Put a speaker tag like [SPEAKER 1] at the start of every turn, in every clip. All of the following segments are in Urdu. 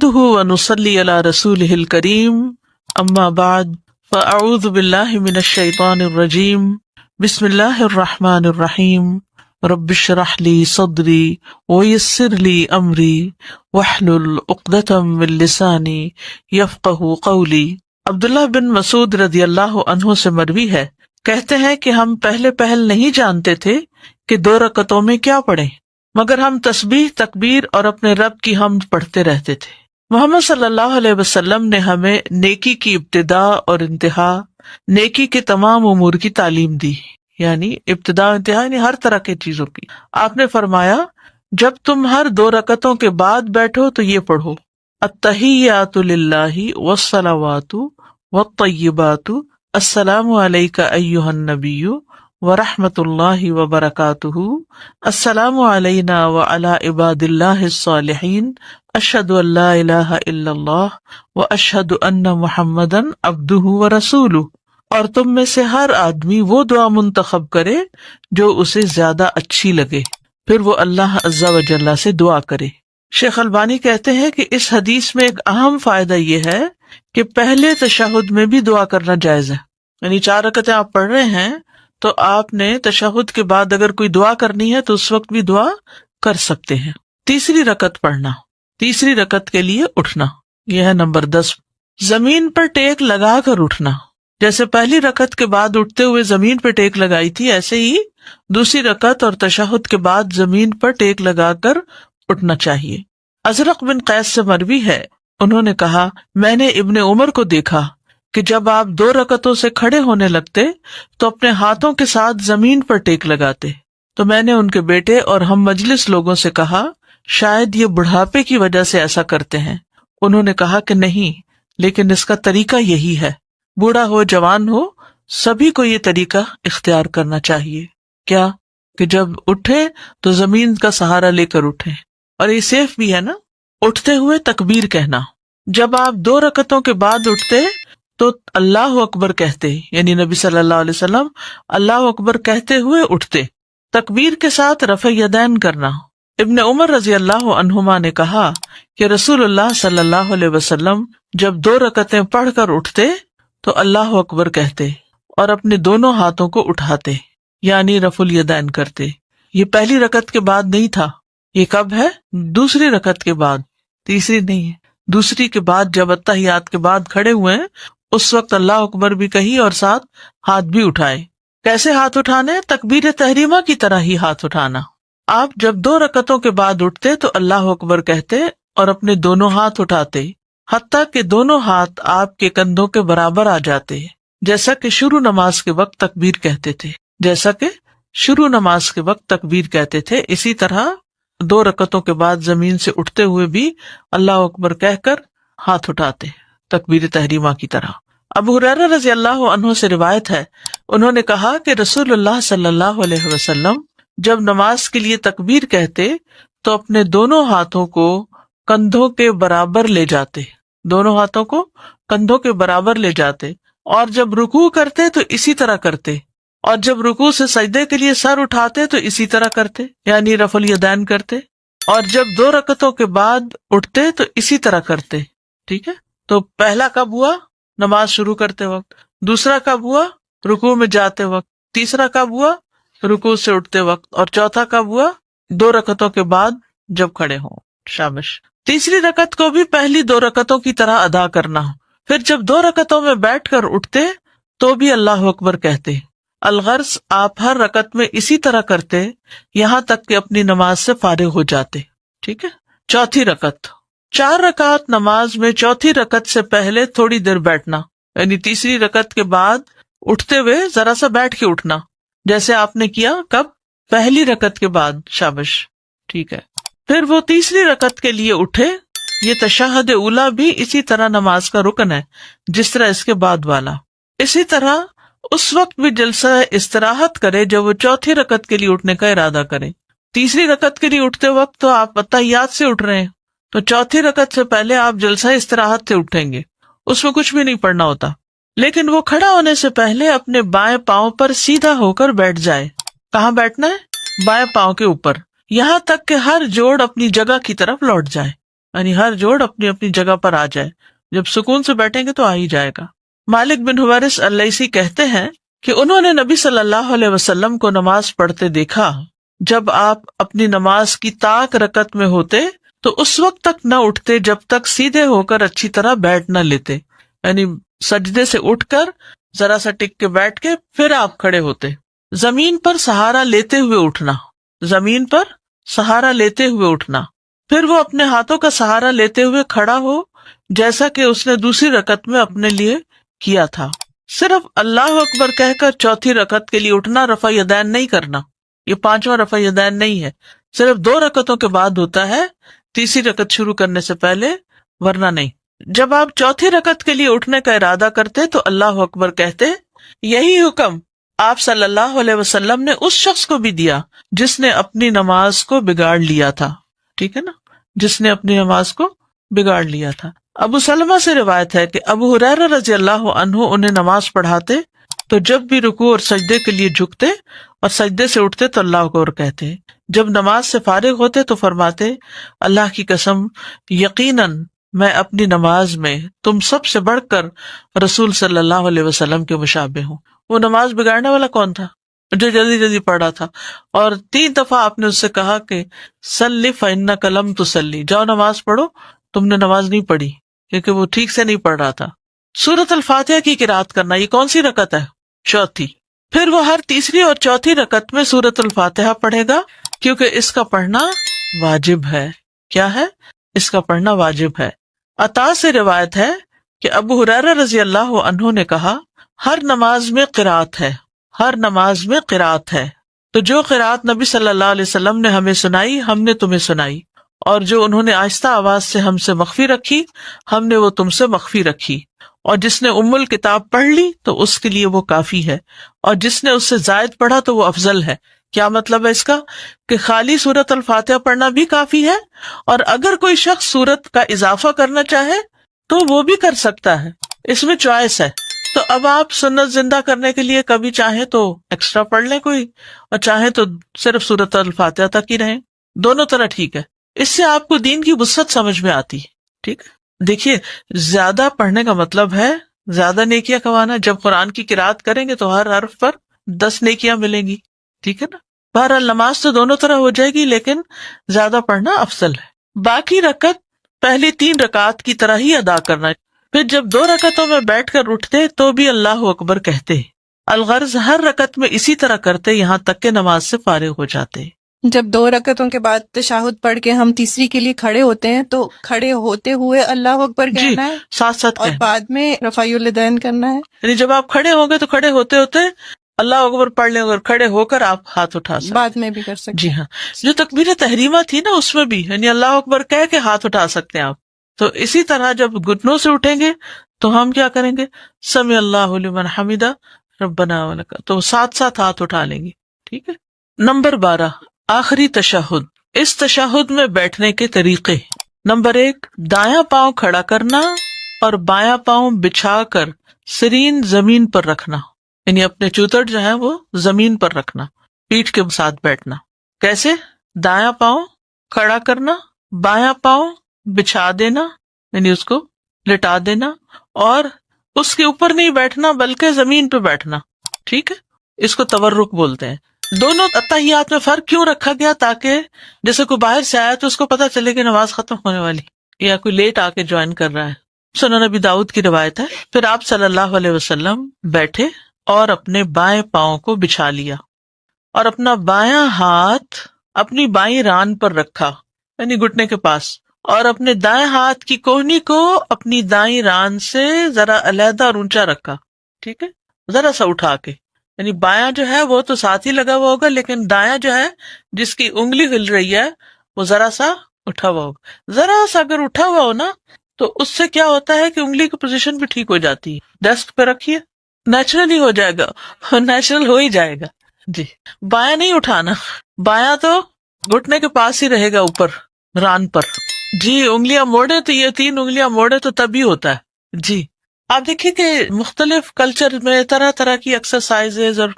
[SPEAKER 1] نحمده ونصلي على رسوله الكريم اما بعد فاعوذ بالله من الشيطان الرجيم بسم الله الرحمن الرحيم رب اشرح لي صدري ويسر لي امري واحلل عقدة من لساني يفقهوا قولي۔ عبداللہ بن مسعود رضی اللہ عنہ سے مروی ہے، کہتے ہیں کہ ہم پہل نہیں جانتے تھے کہ 2 رکعتوں میں کیا پڑھیں، مگر ہم تسبیح، تکبیر اور اپنے رب کی حمد پڑھتے رہتے تھے۔ محمد صلی اللہ علیہ وسلم نے ہمیں نیکی کی ابتدا اور انتہا، نیکی کے تمام امور کی تعلیم دی، یعنی ابتدا و انتہا یعنی ہر طرح کی چیزوں کی۔ آپ نے فرمایا جب تم ہر 2 رکعتوں کے بعد بیٹھو تو یہ پڑھو، التحیات للہ والصلوات والطیبات السلام علیک ایھا النبی ورحمۃ اللہ وبرکاتہ، السلام علینا وعلی عباد اللہ الصالحین، اشہد ان لا الہ الا اللہ واشہد ان محمدا عبدہ ورسولہ۔ اور تم میں سے ہر آدمی وہ دعا منتخب کرے جو اسے زیادہ اچھی لگے، پھر وہ اللہ عز و جل سے دعا کرے۔ شیخ البانی کہتے ہیں کہ اس حدیث میں ایک اہم فائدہ یہ ہے کہ پہلے تشہد میں بھی دعا کرنا جائز ہے، یعنی 4 رکعتیں آپ پڑھ رہے ہیں تو آپ نے تشہد کے بعد اگر کوئی دعا کرنی ہے تو اس وقت بھی دعا کر سکتے ہیں۔ تیسری رکعت پڑھنا، تیسری رکعت کے لیے اٹھنا، یہ ہے نمبر 10۔ زمین پر ٹیک لگا کر اٹھنا، جیسے پہلی رکعت کے بعد اٹھتے ہوئے زمین پہ ٹیک لگائی تھی، ایسے ہی دوسری رکعت اور تشہد کے بعد زمین پر ٹیک لگا کر اٹھنا چاہیے۔ ازرق بن قیس سے مروی ہے، انہوں نے کہا میں نے ابن عمر کو دیکھا کہ جب آپ 2 رکعتوں سے کھڑے ہونے لگتے تو اپنے ہاتھوں کے ساتھ زمین پر ٹیک لگاتے، تو میں نے ان کے بیٹے اور ہم مجلس لوگوں سے کہا شاید یہ بڑھاپے کی وجہ سے ایسا کرتے ہیں۔ انہوں نے کہا کہ نہیں، لیکن اس کا طریقہ یہی ہے، بوڑھا ہو جوان ہو سبھی کو یہ طریقہ اختیار کرنا چاہیے۔ کیا کہ جب اٹھے تو زمین کا سہارا لے کر اٹھے، اور یہ سیف بھی ہے نا۔ اٹھتے ہوئے تکبیر کہنا، جب آپ 2 رکعتوں کے بعد اٹھتے تو اللہ اکبر کہتے، یعنی نبی صلی اللہ علیہ وسلم اللہ اکبر کہتے ہوئے اٹھتے۔ تکبیر کے ساتھ رفع یدین کرنا، ابن عمر رضی اللہ عنہما نے کہا کہ رسول اللہ صلی اللہ علیہ وسلم جب 2 رکعتیں پڑھ کر اٹھتے تو اللہ اکبر کہتے اور اپنے دونوں ہاتھوں کو اٹھاتے، یعنی رفع الیدین کرتے۔ یہ پہلی رکعت کے بعد نہیں تھا، یہ کب ہے؟ دوسری رکعت کے بعد، تیسری نہیں ہے، دوسری کے بعد جب اتحیات کے بعد کھڑے ہوئے ہیں اس وقت اللہ اکبر بھی کہی اور ساتھ ہاتھ بھی اٹھائے۔ کیسے ہاتھ اٹھانے؟ تکبیر تحریمہ کی طرح ہی ہاتھ اٹھانا۔ آپ جب 2 رکعتوں کے بعد اٹھتے تو اللہ اکبر کہتے اور اپنے دونوں ہاتھ اٹھاتے، حتیٰ کہ دونوں ہاتھ آپ کے کندھوں کے برابر آ جاتے، جیسا کہ شروع نماز کے وقت تکبیر کہتے تھے، جیسا کہ شروع نماز کے وقت تکبیر کہتے تھے۔ اسی طرح 2 رکعتوں کے بعد زمین سے اٹھتے ہوئے بھی اللہ اکبر کہہ کر ہاتھ اٹھاتے، تکبیر تحریمہ کی طرح۔ ابو ہریرہ رضی اللہ عنہ سے روایت ہے، انہوں نے کہا کہ رسول اللہ صلی اللہ علیہ وسلم جب نماز کے لیے تکبیر کہتے تو اپنے دونوں ہاتھوں کو کندھوں کے برابر لے جاتے، دونوں ہاتھوں کو کندھوں کے برابر لے جاتے، اور جب رکوع کرتے تو اسی طرح کرتے، اور جب رکوع سے سجدے کے لیے سر اٹھاتے تو اسی طرح کرتے، یعنی رفع الیدین کرتے، اور جب 2 رکعتوں کے بعد اٹھتے تو اسی طرح کرتے۔ ٹھیک ہے، تو پہلا کب ہوا؟ نماز شروع کرتے وقت، دوسرا کب ہوا؟ رکوع میں جاتے وقت، تیسرا کب ہوا؟ رکوع سے اٹھتے وقت، اور چوتھا کب ہوا؟ 2 رکعتوں کے بعد جب کھڑے ہوں۔ شابش۔ تیسری رکعت کو بھی پہلی 2 رکعتوں کی طرح ادا کرنا، پھر جب 2 رکعتوں میں بیٹھ کر اٹھتے تو بھی اللہ اکبر کہتے۔ الغرض آپ ہر رکعت میں اسی طرح کرتے یہاں تک کہ اپنی نماز سے فارغ ہو جاتے۔ ٹھیک ہے۔ چوتھی رکعت، 4 رکعت نماز میں چوتھی رکعت سے پہلے تھوڑی دیر بیٹھنا، یعنی تیسری رکعت کے بعد اٹھتے ہوئے ذرا سا بیٹھ کے اٹھنا، جیسے آپ نے کیا کب؟ پہلی رکعت کے بعد۔ شابش، ٹھیک ہے۔ پھر وہ تیسری رکعت کے لیے اٹھے۔ یہ تشہد اولی بھی اسی طرح نماز کا رکن ہے جس طرح اس کے بعد والا۔ اسی طرح اس وقت بھی جلسہ استراحت کرے جب وہ چوتھی رکعت کے لیے اٹھنے کا ارادہ کرے۔ تیسری رکعت کے لیے اٹھتے وقت تو آپ اتحیات سے اٹھ رہے ہیں، تو چوتھی رکعت سے پہلے آپ جلسہ استراحت سے اٹھیں گے، اس میں کچھ بھی نہیں پڑھنا ہوتا، لیکن وہ کھڑا ہونے سے پہلے اپنے بائیں پاؤں پر سیدھا ہو کر بیٹھ جائے۔ کہاں بیٹھنا ہے؟ بائیں پاؤں کے اوپر، یہاں تک کہ ہر جوڑ اپنی جگہ کی طرف لوٹ جائے۔ یعنی ہر جوڑ اپنی اپنی جگہ پر آ جائے. جب سکون سے بیٹھیں گے تو آ ہی جائے گا. مالک بن حویرث اللیثی کہتے ہیں کہ انہوں نے نبی صلی اللہ علیہ وسلم کو نماز پڑھتے دیکھا. جب آپ اپنی نماز کی طاق رکعت میں ہوتے تو اس وقت تک نہ اٹھتے جب تک سیدھے ہو کر اچھی طرح بیٹھ نہ لیتے. یعنی سجدے سے اٹھ کر ذرا سا ٹک کے بیٹھ کے پھر آپ کھڑے ہوتے. زمین پر سہارا لیتے ہوئے اٹھنا، زمین پر سہارا لیتے ہوئے اٹھنا. پھر وہ اپنے ہاتھوں کا سہارا لیتے ہوئے کھڑا ہو جیسا کہ اس نے دوسری رکعت میں اپنے لیے کیا تھا. صرف اللہ اکبر کہہ کر چوتھی رکعت کے لیے اٹھنا، رفع یدین نہیں کرنا. یہ پانچواں رفع یدین نہیں ہے، صرف 2 رکعتوں کے بعد ہوتا ہے، تیسری رکعت شروع کرنے سے پہلے، ورنہ نہیں. جب آپ چوتھی رکعت کے لیے اٹھنے کا ارادہ کرتے تو اللہ اکبر کہتے. یہی حکم آپ صلی اللہ علیہ وسلم نے اس شخص کو بھی دیا جس نے اپنی نماز کو بگاڑ لیا تھا. ٹھیک ہے نا، جس نے اپنی نماز کو بگاڑ لیا تھا. ابو سلمہ سے روایت ہے کہ ابو ہریرہ رضی اللہ عنہ انہیں نماز پڑھاتے تو جب بھی رکوع اور سجدے کے لیے جھکتے اور سجدے سے اٹھتے تو اللہ اکبر کہتے. جب نماز سے فارغ ہوتے تو فرماتے اللہ کی قسم یقیناً میں اپنی نماز میں تم سب سے بڑھ کر رسول صلی اللہ علیہ وسلم کے مشابہ ہوں. وہ نماز بگاڑنے والا کون تھا؟ جو جلدی جلدی پڑھا تھا. اور 3 دفعہ آپ نے اس سے کہا کہ صلی فإنک لم تصلی، جاؤ نماز پڑھو، تم نے نماز نہیں پڑھی، کیونکہ وہ ٹھیک سے نہیں پڑھ رہا تھا. سورۃ الفاتحہ کی قرات کرنا، یہ کون سی رکعت ہے؟ چوتھی. پھر وہ ہر تیسری اور چوتھی رکعت میں سورۃ الفاتحہ پڑھے گا کیونکہ اس کا پڑھنا واجب ہے. کیا ہے؟ اس کا پڑھنا واجب ہے. عطا سے روایت ہے کہ ابو ہریرہ رضی اللہ عنہ نے کہا ہر نماز میں قرات ہے، ہر نماز میں قرات ہے. تو جو قرات نبی صلی اللہ علیہ وسلم نے ہمیں سنائی ہم نے تمہیں سنائی، اور جو انہوں نے آہستہ آواز سے ہم سے مخفی رکھی ہم نے وہ تم سے مخفی رکھی. اور جس نے ام الکتاب پڑھ لی تو اس کے لیے وہ کافی ہے، اور جس نے اس سے زائد پڑھا تو وہ افضل ہے. کیا مطلب ہے اس کا؟ کہ خالی سورۃ الفاتحہ پڑھنا بھی کافی ہے، اور اگر کوئی شخص سورت کا اضافہ کرنا چاہے تو وہ بھی کر سکتا ہے، اس میں چوائس ہے. تو اب آپ سنت زندہ کرنے کے لیے کبھی چاہیں تو ایکسٹرا پڑھ لیں کوئی، اور چاہیں تو صرف سورۃ الفاتحہ تک ہی رہیں. دونوں طرح ٹھیک ہے. اس سے آپ کو دین کی وسعت سمجھ میں آتی ہے. ٹھیک ہے، دیکھیے زیادہ پڑھنے کا مطلب ہے زیادہ نیکیاں کمانا. جب قرآن کی قرات کریں گے تو ہر حرف پر 10 نیکیاں ملیں گی. ٹھیک ہے نا. بہرحال نماز تو دونوں طرح ہو جائے گی لیکن زیادہ پڑھنا افضل ہے. باقی رکعت پہلی 3 رکعات کی طرح ہی ادا کرنا. پھر جب 2 رکعتوں میں بیٹھ کر اٹھتے تو بھی اللہ اکبر کہتے. الغرض ہر رکعت میں اسی طرح کرتے یہاں تک کہ نماز سے فارغ ہو جاتے.
[SPEAKER 2] جب 2 رکعتوں کے بعد تشہد پڑھ کے ہم تیسری کے لیے کھڑے ہوتے ہیں تو کھڑے ہوتے ہوئے اللہ اکبر کہنا ہے،
[SPEAKER 1] ساتھ ساتھ
[SPEAKER 2] اور بعد میں رفع الیدین کرنا ہے.
[SPEAKER 1] یعنی جب آپ کھڑے ہوں گے تو کھڑے ہوتے ہوتے اللہ اکبر پڑھ لیں، اور کھڑے ہو کر آپ ہاتھ اٹھا سکتے.
[SPEAKER 2] بعد میں بھی کر سکتے.
[SPEAKER 1] جی ہاں، جو تکبیر تحریمہ تھی نا اس میں بھی یعنی اللہ اکبر کہہ کے ہاتھ اٹھا سکتے ہیں آپ. تو اسی طرح جب گھٹنوں سے اٹھیں گے تو ہم کیا کریں گے؟ سمع اللہ لمن حمدہ ربنا ولک، تو ساتھ ساتھ ہاتھ اٹھا لیں گے. ٹھیک ہے. نمبر 12 آخری تشہد. اس تشہد میں بیٹھنے کے طریقے. نمبر 1 دایاں پاؤں کھڑا کرنا اور بایاں پاؤں بچھا کر سرین زمین پر رکھنا، یعنی اپنے چوتڑ جو ہے وہ زمین پر رکھنا، پیٹھ کے ساتھ بیٹھنا. کیسے؟ دایاں پاؤں کھڑا کرنا، بایاں پاؤں بچھا دینا یعنی اس کو لٹا دینا، اور اس کے اوپر نہیں بیٹھنا بلکہ زمین پہ بیٹھنا. ٹھیک ہے. اس کو تورک بولتے ہیں. دونوں اتحیات میں فرق کیوں رکھا گیا؟ تاکہ جیسے کوئی باہر سے آیا تو اس کو پتا چلے کہ نماز ختم ہونے والی، یا کوئی لیٹ آ کے جوائن کر رہا ہے. سنن ابی داؤد کی روایت ہے. پھر آپ صلی اللہ علیہ وسلم بیٹھے اور اپنے بائیں پاؤں کو بچھا لیا اور اپنا بایاں ہاتھ اپنی بائیں ران پر رکھا یعنی گھٹنے کے پاس، اور اپنے دائیں ہاتھ کی کوہنی کو اپنی دائیں ران سے ذرا علیحدہ اور اونچا رکھا. ٹھیک ہے. ذرا سا اٹھا کے، یعنی بایاں جو ہے وہ تو ساتھ ہی لگا ہوا ہوگا لیکن دایاں جو ہے جس کی انگلی ہل رہی ہے وہ ذرا سا اٹھا ہوا ہوگا. ذرا سا اگر اٹھا ہوا ہو نا تو اس سے کیا ہوتا ہے کہ انگلی کی پوزیشن بھی ٹھیک ہو جاتی ہے. ڈیسک پہ رکھیے، نیچرلی ہو جائے گا، نیچرل ہو ہی جائے گا. جی بایاں نہیں اٹھانا، بایاں تو گھٹنے کے پاس ہی رہے گا اوپر ران پر. جی انگلیاں موڑے تو یہ 3 انگلیاں موڑے تو تبھی ہوتا ہے. جی آپ دیکھیے کہ مختلف کلچر میں طرح طرح کی ایکسرسائزز اور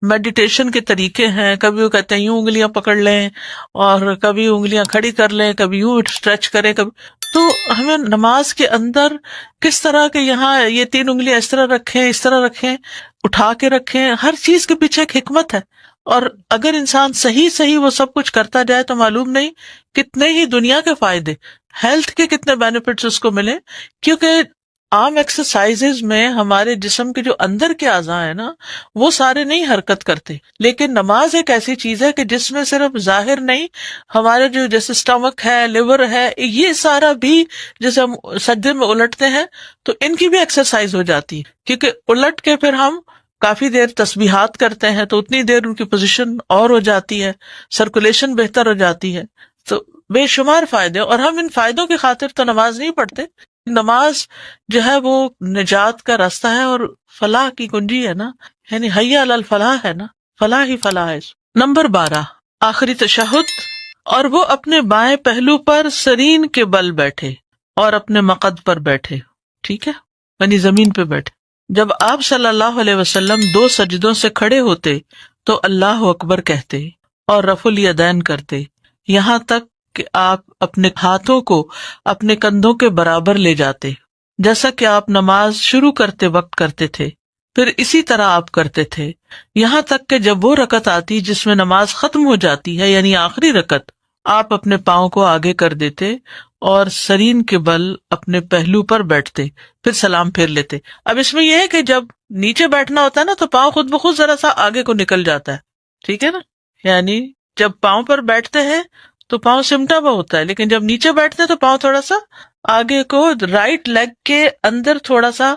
[SPEAKER 1] میڈیٹیشن کے طریقے ہیں. کبھی وہ کہتے ہیں یوں انگلیاں پکڑ لیں، اور کبھی انگلیاں کھڑی کر لیں، کبھی یوں اسٹریچ کریں، کبھی تو ہمیں نماز کے اندر کس طرح کے یہاں یہ 3 انگلیاں اس طرح رکھیں، اس طرح رکھیں، اٹھا کے رکھیں، ہر چیز کے پیچھے ایک حکمت ہے. اور اگر انسان صحیح وہ سب کچھ کرتا جائے تو معلوم نہیں کتنے ہی دنیا کے فائدے، ہیلتھ کے کتنے بینیفٹس اس کو ملے. کیونکہ عام ایکسرسائزز میں ہمارے جسم کے جو اندر کے اعضاء ہیں نا وہ سارے نہیں حرکت کرتے، لیکن نماز ایک ایسی چیز ہے کہ جس میں صرف ظاہر نہیں، ہمارے جو جیسے اسٹمک ہے، لیور ہے، یہ سارا بھی جیسے ہم سجدے میں الٹتے ہیں تو ان کی بھی ایکسرسائز ہو جاتی ہے. کیونکہ الٹ کے پھر ہم کافی دیر تسبیحات کرتے ہیں تو اتنی دیر ان کی پوزیشن اور ہو جاتی ہے، سرکولیشن بہتر ہو جاتی ہے. تو بے شمار فائدے، اور ہم ان فائدوں کی خاطر تو نماز نہیں پڑھتے. نماز جو ہے وہ نجات کا راستہ ہے اور فلاح کی کنجی ہے نا، یعنی حی علی الفلاح ہے نا، فلاح ہی فلاح ہے. نمبر 12 آخری تشہد. اور وہ اپنے بائیں پہلو پر سرین کے بل بیٹھے اور اپنے مقد پر بیٹھے. ٹھیک ہے، یعنی زمین پہ بیٹھے. جب آپ صلی اللہ علیہ وسلم 2 سجدوں سے کھڑے ہوتے تو اللہ اکبر کہتے اور رفع الیدین کرتے، یہاں تک کہ آپ اپنے ہاتھوں کو اپنے کندھوں کے برابر لے جاتے، جیسا کہ آپ نماز شروع کرتے وقت کرتے تھے. پھر اسی طرح آپ کرتے تھے یہاں تک کہ جب وہ رکعت آتی جس میں نماز ختم ہو جاتی ہے، یعنی آخری رکعت، آپ اپنے پاؤں کو آگے کر دیتے اور سرین کے بل اپنے پہلو پر بیٹھتے، پھر سلام پھیر لیتے. اب اس میں یہ ہے کہ جب نیچے بیٹھنا ہوتا ہے نا تو پاؤں خود بخود ذرا سا آگے کو نکل جاتا ہے. ٹھیک ہے نا، یعنی جب پاؤں پر بیٹھتے ہیں تو پاؤں سمٹا ہوا ہوتا ہے، لیکن جب نیچے بیٹھتے ہیں تو پاؤں تھوڑا سا آگے کو، رائٹ لیگ کے اندر تھوڑا سا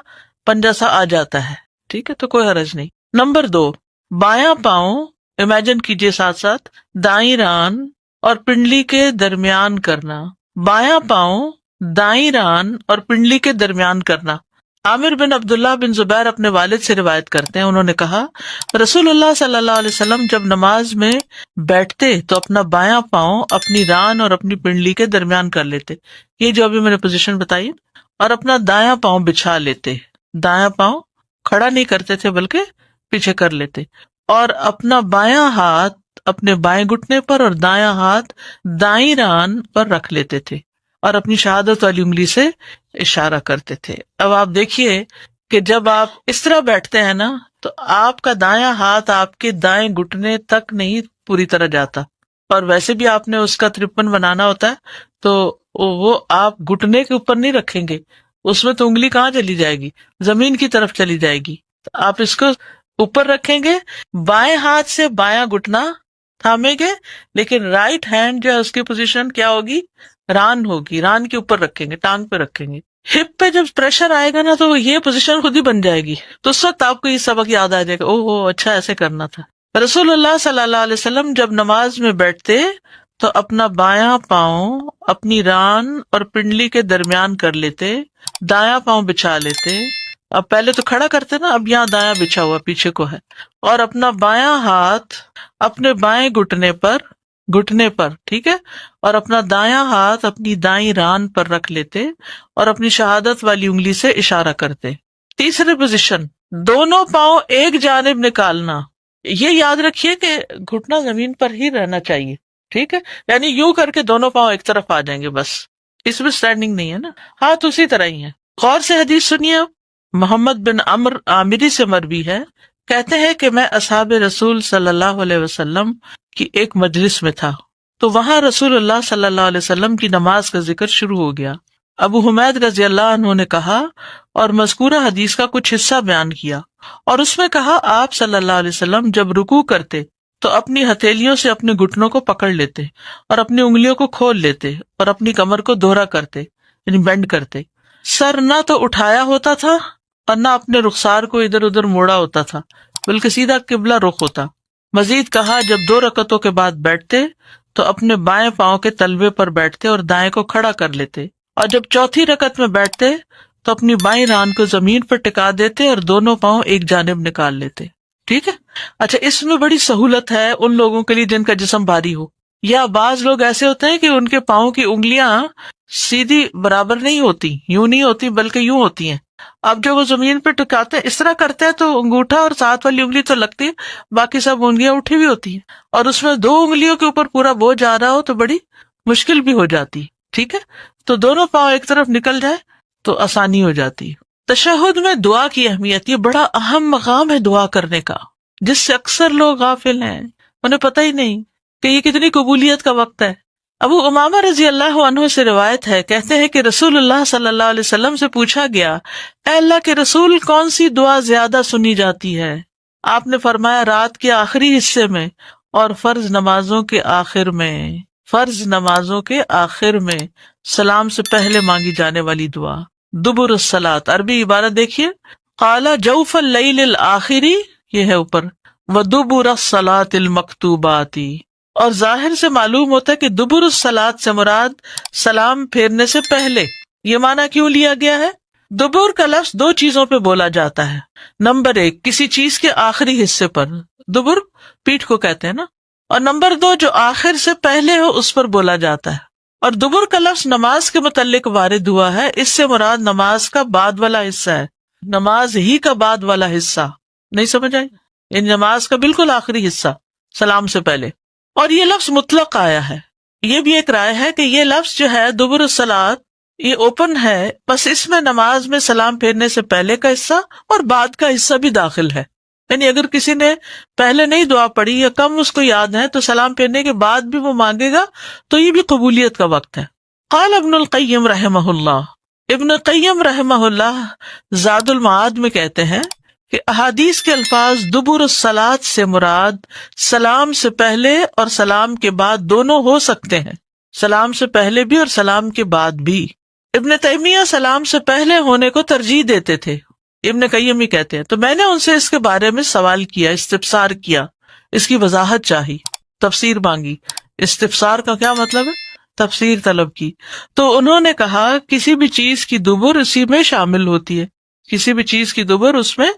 [SPEAKER 1] پنجہ سا آ جاتا ہے. ٹھیک ہے، تو کوئی حرج نہیں. نمبر 2 بایاں پاؤں امیجن کیجئے ساتھ ساتھ دائیں ران اور پنڈلی کے درمیان کرنا. بایاں پاؤں دائیں ران اور پنڈلی کے درمیان کرنا. عامر بن عبداللہ بن زبیر اپنے والد سے روایت کرتے ہیں، انہوں نے کہا رسول اللہ صلی اللہ علیہ وسلم جب نماز میں بیٹھتے تو اپنا بایاں پاؤں اپنی ران اور اپنی پنڈلی کے درمیان کر لیتے، یہ جو ابھی میں نے پوزیشن بتائی، اور اپنا دایاں پاؤں بچھا لیتے. دایاں پاؤں کھڑا نہیں کرتے تھے بلکہ پیچھے کر لیتے، اور اپنا بایاں ہاتھ اپنے بائیں گھٹنے پر اور دایاں ہاتھ دائیں ران پر رکھ لیتے تھے اور اپنی شہادت والی انگلی سے اشارہ کرتے تھے. اب آپ دیکھیے کہ جب آپ اس طرح بیٹھتے ہیں نا تو آپ کا دایاں ہاتھ آپ کے دائیں گھٹنے تک نہیں پوری طرح جاتا، اور ویسے بھی آپ نے اس کا 53 بنانا ہوتا ہے تو وہ آپ گھٹنے کے اوپر نہیں رکھیں گے، اس میں تو انگلی کہاں چلی جائے گی، زمین کی طرف چلی جائے گی. آپ اس کو اوپر رکھیں گے، بائیں ہاتھ سے بایاں گھٹنا تھامیں گے، لیکن رائٹ ہینڈ جو ہے اس کی پوزیشن کیا ہوگی، ران ہوگی، ران کے اوپر رکھیں گے، ٹانگ پہ رکھیں گے. ہپ پہ جب پریشر آئے گا نا تو یہ پوزیشن خود ہی بن جائے گی، تو اس وقت آپ کو یہ سبق یاد آ جائے گا، اوہ اچھا ایسے کرنا تھا. رسول اللہ صلی اللہ علیہ وسلم جب نماز میں بیٹھتے تو اپنا بایاں پاؤں اپنی ران اور پنڈلی کے درمیان کر لیتے، دایاں پاؤں بچھا لیتے. اب پہلے تو کھڑا کرتے نا، اب یہاں دایاں بچھا ہوا پیچھے کو ہے، اور اپنا بایاں ہاتھ اپنے بائیں گھٹنے پر ٹھیک ہے، اور اپنا دایاں ہاتھ اپنی دائیں ران پر رکھ لیتے اور اپنی شہادت والی انگلی سے اشارہ کرتے. تیسری پوزیشن دونوں پاؤں ایک جانب نکالنا. یہ یاد رکھیے کہ گھٹنا زمین پر ہی رہنا چاہیے. ٹھیک ہے، یعنی یوں کر کے دونوں پاؤں ایک طرف آ جائیں گے، بس اس میں اسٹینڈنگ نہیں ہے نا، ہاتھ اسی طرح ہی ہے. غور سے حدیث سنیے. محمد بن عمر عامری سے مروی ہے، کہتے ہیں کہ میں اصحاب رسول صلی اللہ علیہ وسلم کی ایک مجلس میں تھا تو وہاں رسول اللہ صلی اللہ علیہ وسلم کی نماز کا ذکر شروع ہو گیا. ابو حمید رضی اللہ عنہ نے کہا اور مذکورہ حدیث کا کچھ حصہ بیان کیا، اور اس میں کہا آپ صلی اللہ علیہ وسلم جب رکوع کرتے تو اپنی ہتھیلیوں سے اپنے گھٹنوں کو پکڑ لیتے اور اپنی انگلیوں کو کھول لیتے اور اپنی کمر کو دوہرا کرتے، یعنی بینڈ کرتے. سر نہ تو اٹھایا ہوتا تھا اور نہ اپنے رخسار کو ادھر ادھر موڑا ہوتا تھا، بلکہ سیدھا قبلہ رخ ہوتا. مزید کہا جب 2 رکعتوں کے بعد بیٹھتے تو اپنے بائیں پاؤں کے تلوے پر بیٹھتے اور دائیں کو کھڑا کر لیتے، اور جب چوتھی رکعت میں بیٹھتے تو اپنی بائیں ران کو زمین پر ٹکا دیتے اور دونوں پاؤں ایک جانب نکال لیتے. ٹھیک ہے. اچھا، اس میں بڑی سہولت ہے ان لوگوں کے لیے جن کا جسم بھاری ہو، یا بعض لوگ ایسے ہوتے ہیں کہ ان کے پاؤں کی انگلیاں سیدھی برابر نہیں ہوتی، یوں نہیں ہوتی بلکہ یوں ہوتی ہیں. اب جب وہ زمین پہ ٹکاتے ہیں اس طرح کرتے ہیں تو انگوٹھا اور ساتھ والی انگلی تو لگتی ہے، باقی سب انگلیاں اٹھی ہوئی ہوتی ہیں، اور اس میں 2 انگلیوں کے اوپر پورا بوجھ آ رہا ہو تو بڑی مشکل بھی ہو جاتی. ٹھیک ہے، تو دونوں پاؤں ایک طرف نکل جائے تو آسانی ہو جاتی ہے۔ تشہد میں دعا کی اہمیت، یہ بڑا اہم مقام ہے دعا کرنے کا، جس سے اکثر لوگ غافل ہیں، انہیں پتہ ہی نہیں کہ یہ کتنی قبولیت کا وقت ہے۔ ابو امامہ رضی اللہ عنہ سے روایت ہے، کہتے ہیں کہ رسول اللہ صلی اللہ علیہ وسلم سے پوچھا گیا، اے اللہ کے رسول، کون سی دعا زیادہ سنی جاتی ہے؟ آپ نے فرمایا، رات کے آخری حصے میں اور فرض نمازوں کے آخر میں۔ فرض نمازوں کے آخر میں سلام سے پہلے مانگی جانے والی دعا۔ دبر الصلاۃ، عربی عبارت دیکھیے، قال جوف اللیل الآخری، یہ ہے اوپر، ودبر الصلاۃ المکتوبات، اور ظاہر سے معلوم ہوتا ہے کہ دبر الصلاۃ سے مراد سلام پھیرنے سے پہلے۔ یہ معنی کیوں لیا گیا ہے؟ دبر کا لفظ دو چیزوں پہ بولا جاتا ہے۔ نمبر ایک، کسی چیز کے آخری حصے پر، دبر پیٹھ کو کہتے ہیں نا، اور نمبر دو، جو آخر سے پہلے ہو اس پر بولا جاتا ہے۔ اور دبر کا لفظ نماز کے متعلق وارد ہوا ہے، اس سے مراد نماز کا بعد والا حصہ ہے، نماز ہی کا بعد والا حصہ، نہیں سمجھ آئی؟ یعنی نماز کا بالکل آخری حصہ سلام سے پہلے۔ اور یہ لفظ مطلق آیا ہے، یہ بھی ایک رائے ہے کہ یہ لفظ جو ہے دبر الصلاۃ، یہ اوپن ہے، بس اس میں نماز میں سلام پھیرنے سے پہلے کا حصہ اور بعد کا حصہ بھی داخل ہے۔ یعنی اگر کسی نے پہلے نہیں دعا پڑھی یا کم اس کو یاد ہے تو سلام پھیرنے کے بعد بھی وہ مانگے گا تو یہ بھی قبولیت کا وقت ہے۔ قال ابن القیم رحمہ اللہ، ابن القیم رحمہ اللہ زاد المعاد میں کہتے ہیں کہ احادیث کے الفاظ دبر الصلاۃ سے مراد سلام سے پہلے اور سلام کے بعد دونوں ہو سکتے ہیں، سلام سے پہلے بھی اور سلام کے بعد بھی۔ ابن تیمیہ سلام سے پہلے ہونے کو ترجیح دیتے تھے، ابن قیم ہی کہتے ہیں، تو میں نے ان سے اس کے بارے میں سوال کیا، استفسار کیا، اس کی وضاحت چاہی، تفسیر مانگی۔ استفسار کا کیا مطلب ہے؟ تفسیر طلب کی۔ تو انہوں نے کہا کسی بھی چیز کی دبر اسی میں شامل ہوتی ہے، کسی بھی چیز کی دبر اس میں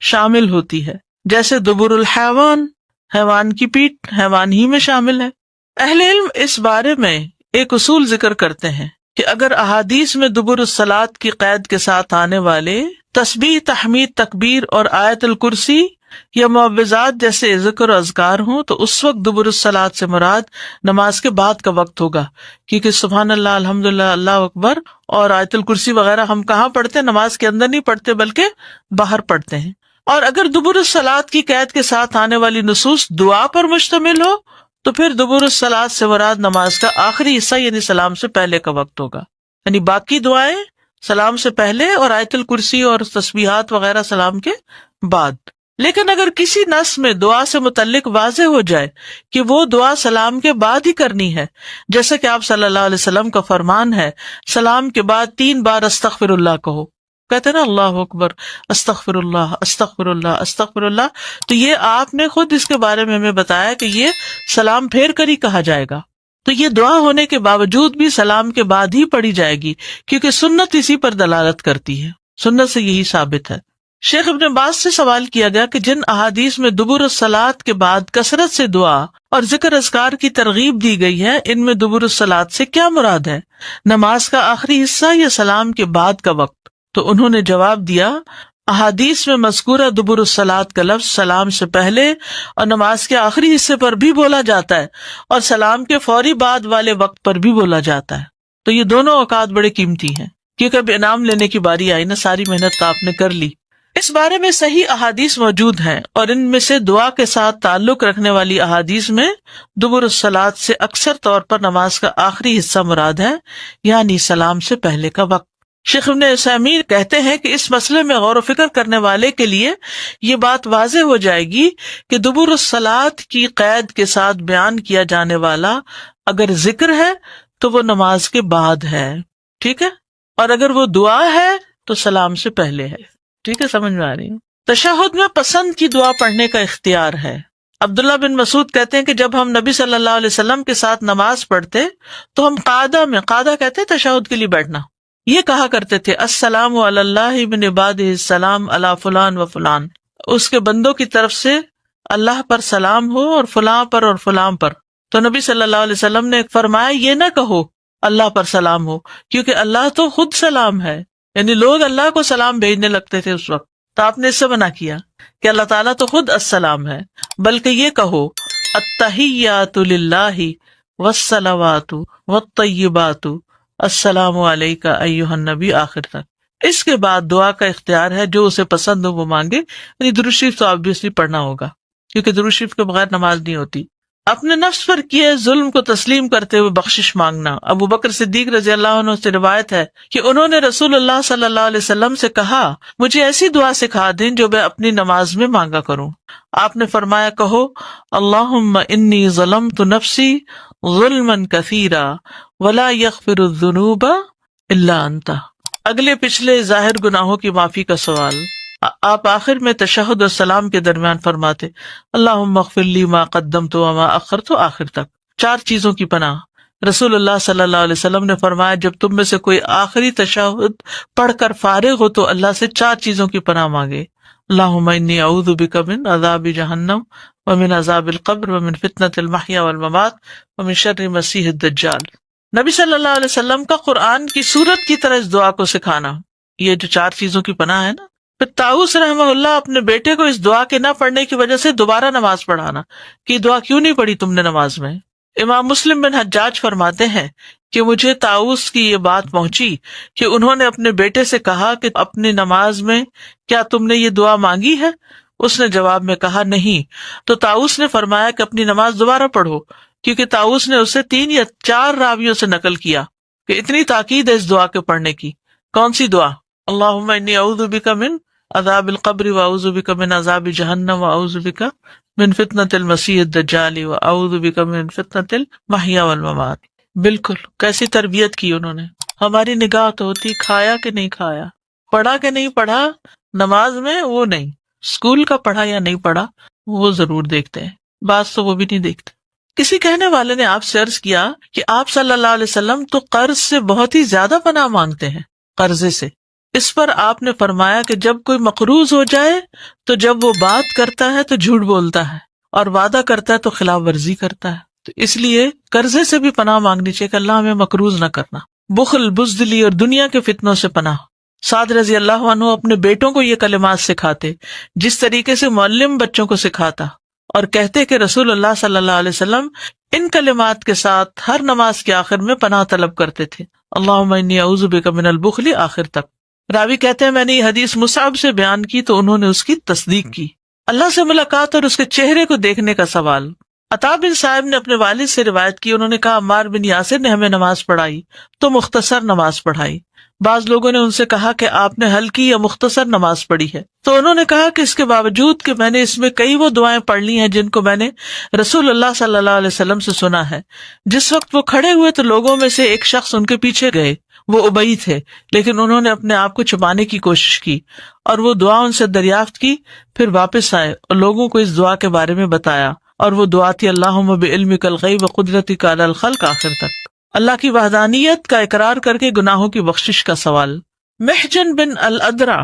[SPEAKER 1] شامل ہوتی ہے، جیسے دبر الحیوان، حیوان کی پیٹھ حیوان ہی میں شامل ہے۔ اہل علم اس بارے میں ایک اصول ذکر کرتے ہیں کہ اگر احادیث میں دبر الصلاۃ کی قید کے ساتھ آنے والے تسبیح، تحمید، تکبیر اور آیت الکرسی یا معوذات جیسے ذکر و اذکار ہوں تو اس وقت دبر الصلاۃ سے مراد نماز کے بعد کا وقت ہوگا، کیونکہ سبحان اللہ، الحمدللہ، اللہ اکبر اور آیت الکرسی وغیرہ ہم کہاں پڑھتے ہیں؟ نماز کے اندر نہیں پڑھتے بلکہ باہر پڑھتے ہیں۔ اور اگر دبر الصلاۃ کی قید کے ساتھ آنے والی نصوص دعا پر مشتمل ہو تو پھر دبر الصلاۃ سے مراد نماز کا آخری حصہ یعنی سلام سے پہلے کا وقت ہوگا، یعنی باقی دعائیں سلام سے پہلے اور آیت الکرسی اور تسبیحات وغیرہ سلام کے بعد۔ لیکن اگر کسی نص میں دعا سے متعلق واضح ہو جائے کہ وہ دعا سلام کے بعد ہی کرنی ہے، جیسے کہ آپ صلی اللہ علیہ وسلم کا فرمان ہے، سلام کے بعد 3 بار استغفر اللہ کہو، کہتے ہیں نا اللہ اکبر، استغفر اللہ، استغفر اللہ، استغفر اللہ، تو یہ آپ نے خود اس کے بارے میں ہمیں بتایا کہ یہ سلام پھیر کر ہی کہا جائے گا۔ تو یہ دعا ہونے کے باوجود بھی سلام کے بعد ہی پڑھی جائے گی، کیونکہ سنت اسی پر دلالت کرتی ہے، سنت سے یہی ثابت ہے۔ شیخ ابن باز سے سوال کیا گیا کہ جن احادیث میں دبر الصلاۃ کے بعد کثرت سے دعا اور ذکر اذکار کی ترغیب دی گئی ہے، ان میں دبر الصلاۃ سے کیا مراد ہے؟ نماز کا آخری حصہ یا سلام کے بعد کا وقت؟ تو انہوں نے جواب دیا، احادیث میں مذکورہ دبر الصلاۃ کا لفظ سلام سے پہلے اور نماز کے آخری حصے پر بھی بولا جاتا ہے اور سلام کے فوری بعد والے وقت پر بھی بولا جاتا ہے۔ تو یہ دونوں اوقات بڑے قیمتی ہیں، کیونکہ اب انعام لینے کی باری آئی نا، ساری محنت تو آپ نے کر لی۔ اس بارے میں صحیح احادیث موجود ہیں، اور ان میں سے دعا کے ساتھ تعلق رکھنے والی احادیث میں دبر الصلاۃ سے اکثر طور پر نماز کا آخری حصہ مراد ہے، یعنی سلام سے پہلے کا وقت۔ شیخ ابن عثیمین کہتے ہیں کہ اس مسئلے میں غور و فکر کرنے والے کے لیے یہ بات واضح ہو جائے گی کہ دبر الصلاۃ کی قید کے ساتھ بیان کیا جانے والا اگر ذکر ہے تو وہ نماز کے بعد ہے، ٹھیک ہے، اور اگر وہ دعا ہے تو سلام سے پہلے ہے، ٹھیک ہے، سمجھ میں آ رہی ہے۔ تشہد میں پسند کی دعا پڑھنے کا اختیار ہے۔ عبداللہ بن مسعود کہتے ہیں کہ جب ہم نبی صلی اللہ علیہ وسلم کے ساتھ نماز پڑھتے تو ہم قعدہ کہتے ہیں تشہد کے لیے بیٹھنا، یہ کہا کرتے تھے، السلام علی اللہ من عبادہ السلام علی فلان و فلان، اس کے بندوں کی طرف سے اللہ پر سلام ہو اور فلاں پر۔ تو نبی صلی اللہ علیہ وسلم نے فرمایا یہ نہ کہو اللہ پر سلام ہو، کیونکہ اللہ تو خود سلام ہے، یعنی لوگ اللہ کو سلام بھیجنے لگتے تھے اس وقت، تو آپ نے اس سے منع کیا کہ اللہ تعالیٰ تو خود السلام ہے، بلکہ یہ کہو التحیات للہ والصلوات والطیبات السلام علیکہ ایھا النبی آخر تک. اس کے بعد دعا کا اختیار ہے، جو اسے پسند ہو وہ مانگے. یعنی درود شریف تو آبویسلی پڑھنا ہوگا، کیونکہ درود شریف کے بغیر نماز نہیں ہوتی. اپنے نفس پر کیے ظلم کو تسلیم کرتے ہوئے بخشش مانگنا. ابو بکر صدیق رضی اللہ عنہ سے روایت ہے کہ انہوں نے رسول اللہ صلی اللہ علیہ وسلم سے کہا، مجھے ایسی دعا سکھا دیں جو میں اپنی نماز میں مانگا کروں. آپ نے فرمایا، کہو اللہم انی ظلمت نفسی ظلما کثیرا ولا یغفر الذنوب الا انت. اگلے پچھلے ظاہر گناہوں کی معافی کا سوال. آپ آخر میں تشہد اور سلام کے درمیان فرماتے اللہم اغفر لی ما قدمت وما اخرت، آخر تک. 4 چیزوں کی پناہ. رسول اللہ صلی اللہ علیہ وسلم نے فرمایا، جب تم میں سے کوئی آخری تشہد پڑھ کر فارغ ہو تو اللہ سے 4 چیزوں کی پناہ مانگے. اللہم انی اعوذ بک من عذاب جہنم ومن عذاب القبر ومن فتنۃ المحیا والممات ومن شر مسیح الدجال. نبی صلی اللہ علیہ وسلم کا قرآن کی سورت کی طرح اس دعا کو سکھانا، یہ جو 4 چیزوں کی پناہ ہے نا. پھر طاؤس رحمہ اللہ اپنے بیٹے کو اس دعا کے نہ پڑھنے کی وجہ سے دوبارہ نماز پڑھانا کہ یہ دعا کیوں نہیں پڑھی تم نے نماز میں. امام مسلم بن حجاج فرماتے ہیں کہ مجھے طاؤس کی یہ بات پہنچی کہ انہوں نے اپنے بیٹے سے کہا کہ اپنی نماز میں کیا تم نے یہ دعا مانگی ہے؟ اس نے جواب میں کہا نہیں. تو طاؤس نے فرمایا کہ اپنی نماز دوبارہ پڑھو، کیونکہ طاؤس نے اسے 3 یا 4 راویوں سے نقل کیا کہ اتنی تاکید ہے اس دعا کے پڑھنے کی. کون سی دعا؟ اللہم انی اعوذ بک من عذاب القبر واعوذ بک من عذاب جہنم واعوذ بک من فتنۃ المسیح الدجال واعوذ بک من فتنۃ المحیا والممات. بالکل کیسی تربیت کی انہوں نے. ہماری نگاہ تو ہوتی کھایا کہ نہیں کھایا، پڑھا کہ نہیں پڑھا. نماز میں وہ نہیں، اسکول کا پڑھا یا نہیں پڑھا وہ ضرور دیکھتے ہیں، بعض تو وہ بھی نہیں دیکھتے. کسی کہنے والے نے آپ سے عرض کیا کہ آپ صلی اللہ علیہ وسلم تو قرض سے بہت ہی زیادہ پناہ مانگتے ہیں، قرضے سے. اس پر آپ نے فرمایا کہ جب کوئی مقروض ہو جائے تو جب وہ بات کرتا ہے تو جھوٹ بولتا ہے اور وعدہ کرتا ہے تو خلاف ورزی کرتا ہے. تو اس لیے قرضے سے بھی پناہ مانگنی چاہیے کہ اللہ ہمیں مقروض نہ کرنا. بخل، بزدلی اور دنیا کے فتنوں سے پناہ. سعد رضی اللہ عنہ اپنے بیٹوں کو یہ کلمات سکھاتے جس طریقے سے معلم بچوں کو سکھاتا، اور کہتے کہ رسول اللہ صلی اللہ علیہ وسلم ان کلمات کے ساتھ ہر نماز کے آخر میں پناہ طلب کرتے تھے. اللہم انی اعوذ بک من البخل، آخر تک. راوی کہتے ہیں میں نے یہ حدیث مصعب سے بیان کی تو انہوں نے اس کی تصدیق کی. اللہ سے ملاقات اور اس کے چہرے کو دیکھنے کا سوال. عطا بن صاحب نے اپنے والد سے روایت کی، انہوں نے کہا عمار بن یاسر نے ہمیں نماز پڑھائی تو مختصر نماز پڑھائی. بعض لوگوں نے ان سے کہا کہ آپ نے ہلکی یا مختصر نماز پڑھی ہے، تو انہوں نے کہا کہ اس کے باوجود کہ میں نے اس میں کئی وہ دعائیں پڑھ لی ہیں جن کو میں نے رسول اللہ صلی اللہ علیہ وسلم سے سنا ہے. جس وقت وہ کھڑے ہوئے تو لوگوں میں سے ایک شخص ان کے پیچھے گئے، وہ ابئی تھے، لیکن انہوں نے اپنے آپ کو چھپانے کی کوشش کی اور وہ دعا ان سے دریافت کی. پھر واپس آئے اور لوگوں کو اس دعا کے بارے میں بتایا، اور وہ دعا تھی اللہم بعلمک الغیب وقدرتک علی الخلق، آخر تک. اللہ کی وحدانیت کا اقرار کر کے گناہوں کی بخشش کا سوال. محجن بن الادرع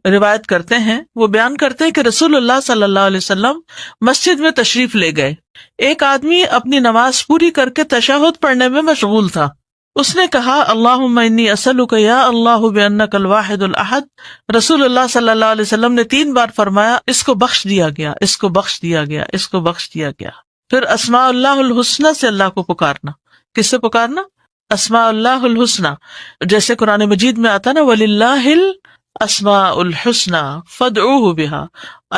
[SPEAKER 1] روایت کرتے ہیں، وہ بیان کرتے ہیں کہ رسول اللہ صلی اللہ علیہ وسلم مسجد میں تشریف لے گئے. ایک آدمی اپنی نماز پوری کر کے تشہد پڑھنے میں مشغول تھا. اس نے کہا اللہم انی اسألک یا اللہ بانک الواحد الاحد. رسول اللہ صلی اللہ علیہ وسلم نے 3 بار فرمایا اس کو بخش دیا گیا، اس کو بخش دیا گیا، اس کو بخش دیا گیا. پھر اسماء اللہ الحسنی سے اللہ کو پکارنا. کس سے پکارنا؟ اسماء اللہ الحسنی. جیسے قرآن مجید میں آتا نا وَلِلَّهِ الْأَسْمَاءُ الْحُسْنَى فَادْعُوهُ بِهَا.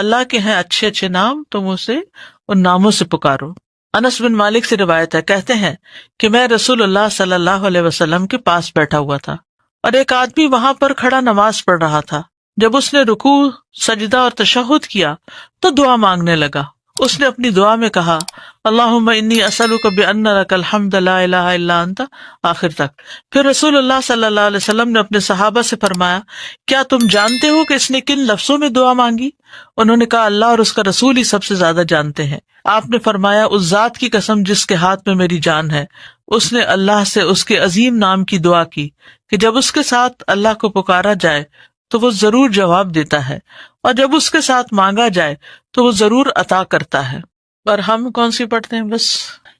[SPEAKER 1] اللہ کے ہیں اچھے اچھے نام، تم اسے ان ناموں سے پکارو. انس بن مالک سے روایت ہے، کہتے ہیں کہ میں رسول اللہ صلی اللہ علیہ وسلم کے پاس بیٹھا ہوا تھا اور ایک آدمی وہاں پر کھڑا نماز پڑھ رہا تھا. جب اس نے رکوع، سجدہ اور تشہد کیا تو دعا مانگنے لگا. اس نے اپنی دعا میں کہا اللہم انی اسألک بان لک الحمد لا الہ الا انت، آخر تک. پھر رسول اللہ صلی اللہ علیہ وسلم نے اپنے صحابہ سے فرمایا کیا تم جانتے ہو کہ اس نے کن لفظوں میں دعا مانگی؟ انہوں نے کہا اللہ اور اس کا رسول ہی سب سے زیادہ جانتے ہیں. آپ نے فرمایا اس ذات کی قسم جس کے ہاتھ میں میری جان ہے. اس نے اللہ سے اس کے عظیم نام کی دعا کی کہ جب اس کے ساتھ اللہ کو پکارا جائے تو وہ ضرور جواب دیتا ہے، اور جب اس کے ساتھ مانگا جائے تو وہ ضرور عطا کرتا ہے. اور ہم کون سی پڑھتے ہیں؟ بس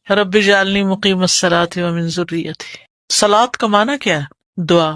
[SPEAKER 1] رب اجعلنی مقیم الصلاۃ ومن ذریتی. صلاۃ کا معنی کیا ہے؟ دعا.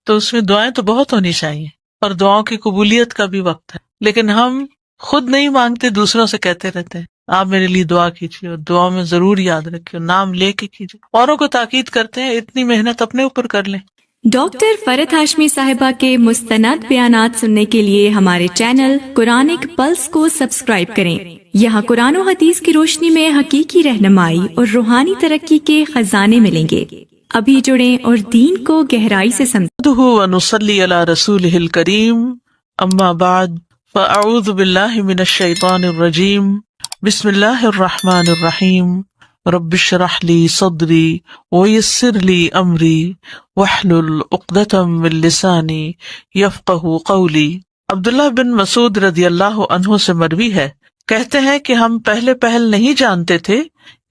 [SPEAKER 1] تو اس میں دعائیں تو بہت ہونی چاہیے اور دعاؤں کی قبولیت کا بھی وقت ہے، لیکن ہم خود نہیں مانگتے، دوسروں سے کہتے رہتے ہیں. آپ میرے لیے دعا کیجیے اور دعا میں ضرور یاد رکھیے، نام لے کے کیجیے. اوروں کو تاکید کرتے ہیں اتنی محنت اپنے اوپر کر لیں.
[SPEAKER 3] ڈاکٹر فرحت ہاشمی صاحبہ کے مستند بیانات سننے کے لیے ہمارے چینل قرآنک پلس کو سبسکرائب کریں. یہاں قرآن و حدیث کی روشنی میں حقیقی رہنمائی اور روحانی ترقی کے خزانے ملیں گے. ابھی جڑیں اور دین کو گہرائی سے سمجھیں.
[SPEAKER 1] نحمدہ ونصلی علی رسولہ الکریم، اما بعد فاعوذ باللہ من الشیطان الرجیم، بسم اللہ الرحمن الرحیم. رب اشرح لی صدری ویسر لی امری واحلل عقدۃ من لسانی یفقہوا قولی. عبداللہ بن مسعود رضی اللہ عنہ سے مروی ہے، کہتے ہیں کہ ہم پہل نہیں جانتے تھے